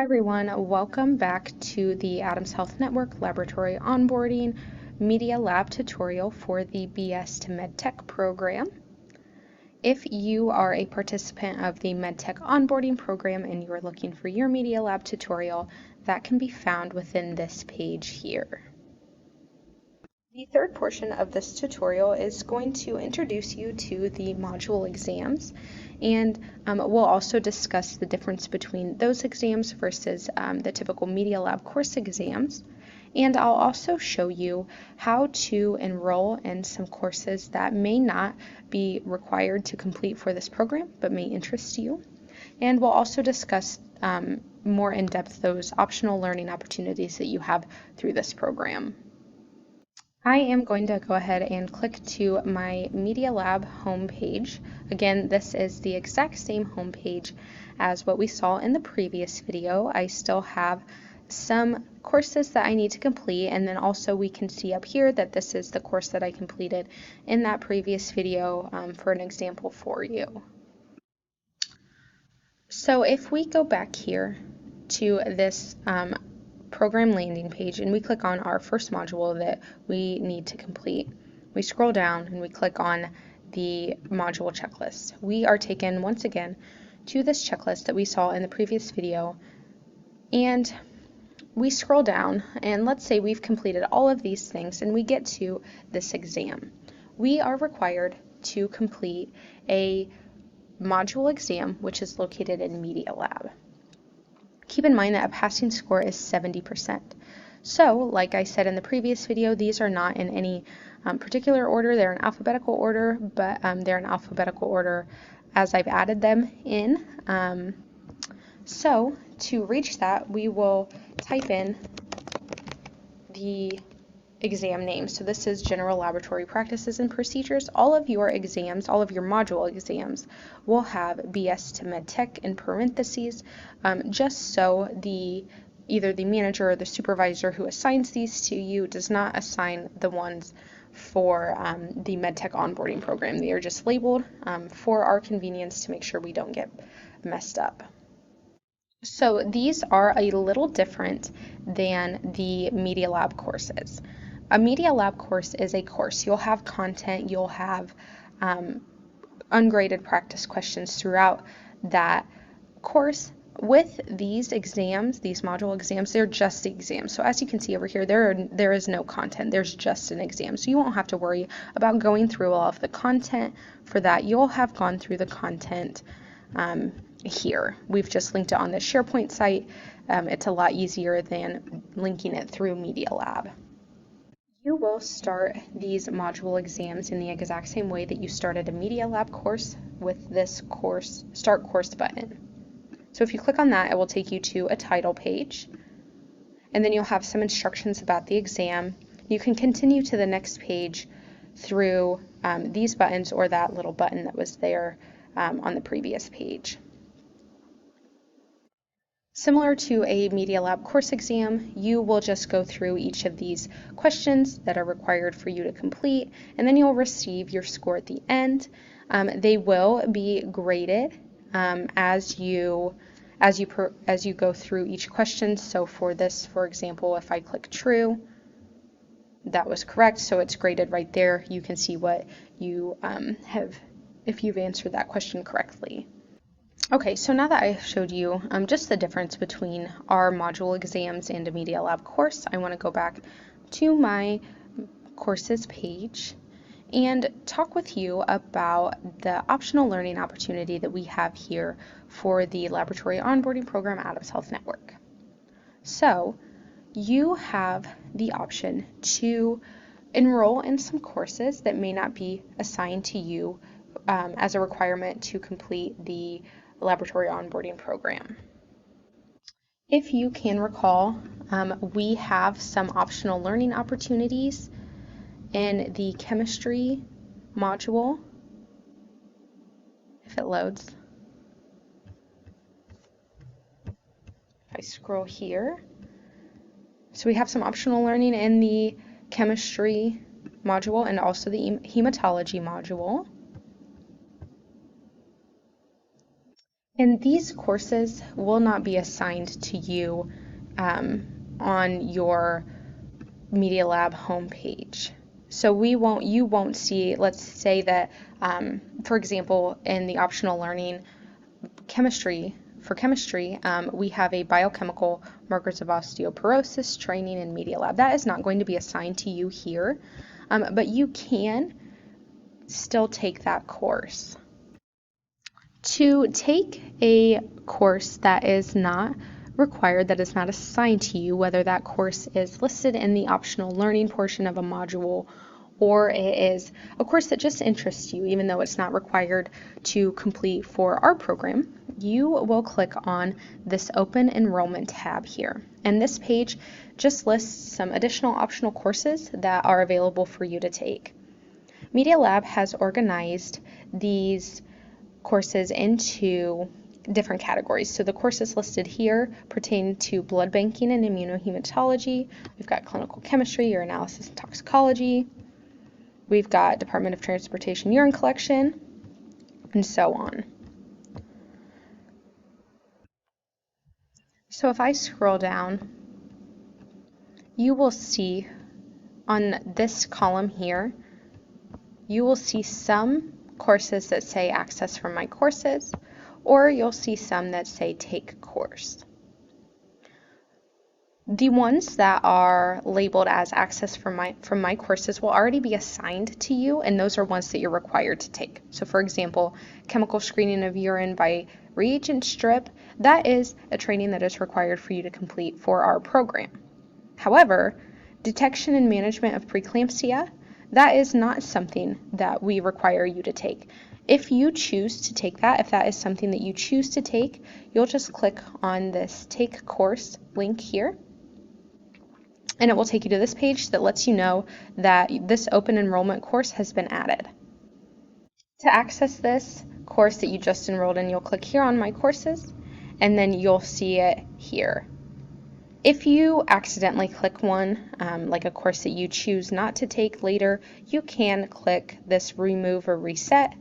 Hi everyone, welcome back to the Adams Health Network Laboratory Onboarding Media Lab tutorial for the BS to MedTech program. If you are a participant of the MedTech onboarding program and you are looking for your Media Lab tutorial, that can be found within this page here. The third portion of this tutorial is going to introduce you to the module exams, and we'll also discuss the difference between those exams versus the typical Media Lab course exams. And I'll also show you how to enroll in some courses that may not be required to complete for this program, but may interest you. And we'll also discuss more in depth those optional learning opportunities that you have through this program. I am going to go ahead and click to my MediaLab homepage. Again, this is the exact same homepage as what we saw in the previous video. I still have some courses that I need to complete, and then also we can see up here that this is the course that I completed in that previous video for an example for you. So if we go back here to this program landing page and we click on our first module that we need to complete, we scroll down and we click on the module checklist. We are taken once again to this checklist that we saw in the previous video, and we scroll down and let's say we've completed all of these things and we get to this exam. We are required to complete a module exam which is located in MediaLab. Keep in mind that a passing score is 70%. So, like I said in the previous video, these are not in any particular order. They're in alphabetical order, but they're in alphabetical order as I've added them in. So, to reach that, we will type in the exam name. So this is General Laboratory Practices and Procedures. All of your exams, all of your module exams will have BS to MedTech in parentheses, just so either the manager or the supervisor who assigns these to you does not assign the ones for the MedTech onboarding program. They are just labeled for our convenience to make sure we don't get messed up. So these are a little different than the Media Lab courses. A Media Lab course is a course. You'll have content, you'll have ungraded practice questions throughout that course. With these exams, these module exams, they're just exams. So as you can see over here, there is no content. There's just an exam. So you won't have to worry about going through all of the content for that. You'll have gone through the content here. We've just linked it on the SharePoint site. It's a lot easier than linking it through MediaLab. You will start these module exams in the exact same way that you started a Media Lab course with this course Start Course button. So if you click on that, it will take you to a title page, and then you'll have some instructions about the exam. You can continue to the next page through these buttons or that little button that was there on the previous page. Similar to a Media Lab course exam, you will just go through each of these questions that are required for you to complete, and then you'll receive your score at the end. They will be graded as you go through each question. So for this, for example, if I click true, that was correct, so it's graded right there. You can see what you if you've answered that question correctly. Okay, so now that I showed you just the difference between our module exams and a Media Lab course, I want to go back to my courses page and talk with you about the optional learning opportunity that we have here for the Laboratory Onboarding Program Adams Health Network. So you have the option to enroll in some courses that may not be assigned to you as a requirement to complete the Laboratory Onboarding Program. If you can recall, we have some optional learning opportunities in the chemistry module. If it loads. If I scroll here, so we have some optional learning in the chemistry module and also the hematology module. And these courses will not be assigned to you on your MediaLab homepage. So you won't see, let's say that, for example, in the optional learning for chemistry, we have a biochemical markers of osteoporosis training in MediaLab. That is not going to be assigned to you here, but you can still take that course. To take a course that is not required, that is not assigned to you, whether that course is listed in the optional learning portion of a module or it is a course that just interests you, even though it's not required to complete for our program, you will click on this Open Enrollment tab here. And this page just lists some additional optional courses that are available for you to take. MediaLab has organized these courses into different categories. So the courses listed here pertain to blood banking and immunohematology. We've got clinical chemistry, urinalysis and toxicology. We've got Department of Transportation urine collection, and so on. So if I scroll down, you will see on this column here, you will see some courses that say access from my courses, or you'll see some that say take course. The ones that are labeled as access from my courses will already be assigned to you, and those are ones that you're required to take. So for example, chemical screening of urine by reagent strip, that is a training that is required for you to complete for our program. However, detection and management of preeclampsia, that is not something that we require you to take. If you choose to take that, if that is something that you choose to take, you'll just click on this Take Course link here, and it will take you to this page that lets you know that this open enrollment course has been added. To access this course that you just enrolled in, you'll click here on My Courses, and then you'll see it here. If you accidentally click one, like a course that you choose not to take later, you can click this Remove or Reset,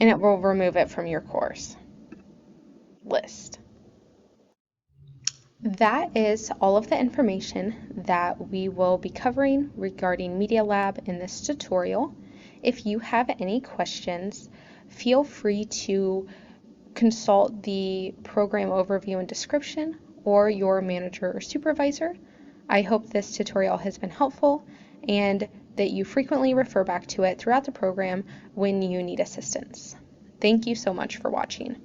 and it will remove it from your course list. That is all of the information that we will be covering regarding MediaLab in this tutorial. If you have any questions, feel free to consult the program overview and description or your manager or supervisor. I hope this tutorial has been helpful and that you frequently refer back to it throughout the program when you need assistance. Thank you so much for watching.